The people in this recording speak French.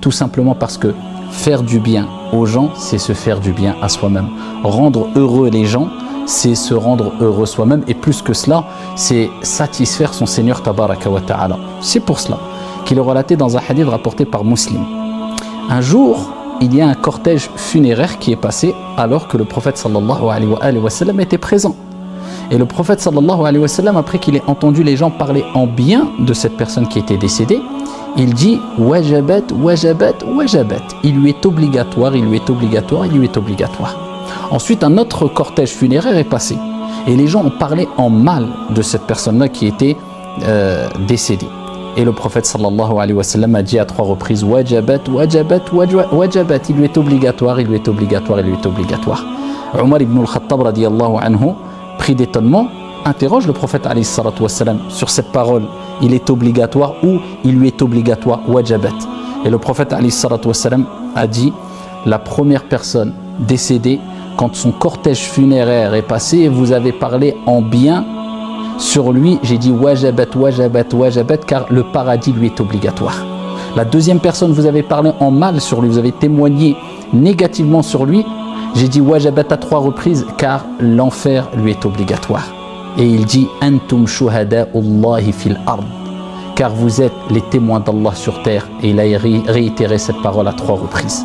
Tout simplement parce que faire du bien aux gens, c'est se faire du bien à soi-même. Rendre heureux les gens, c'est se rendre heureux soi-même. Et plus que cela, c'est satisfaire son Seigneur Tabaraka wa Ta'ala. C'est pour cela qu'il est relaté dans un hadith rapporté par Muslim. Un jour, il y a un cortège funéraire qui est passé alors que le prophète sallallahu alayhi wa sallam était présent. Et le prophète sallallahu alayhi wa sallam, après qu'il ait entendu les gens parler en bien de cette personne qui était décédée, il dit « Wajabat, wajabat, wajabat ». Il lui est obligatoire, il lui est obligatoire, il lui est obligatoire. Ensuite, un autre cortège funéraire est passé. Et les gens ont parlé en mal de cette personne-là qui était décédée. Et le prophète sallallahu alayhi wa sallam a dit à 3 reprises « Wajabat, wajabat, wajabat ». Il lui est obligatoire, il lui est obligatoire, il lui est obligatoire. Omar ibn al-Khattab radiyallahu anhu, pris d'étonnement, interroge le prophète alayhi salatu wassalam sur cette parole, il est obligatoire ou il lui est obligatoire, wajabat. Et le prophète alayhi salatu wassalam a dit, la première personne décédée, quand son cortège funéraire est passé, vous avez parlé en bien sur lui, j'ai dit wajabat, wajabat, wajabat, car le paradis lui est obligatoire. La deuxième personne, vous avez parlé en mal sur lui, vous avez témoigné négativement sur lui, j'ai dit wajabat à 3 reprises, car l'enfer lui est obligatoire. Et il dit antum shuhada'ullahi fil ard, car vous êtes les témoins d'Allah sur terre. Et il a réitéré cette parole à 3 reprises.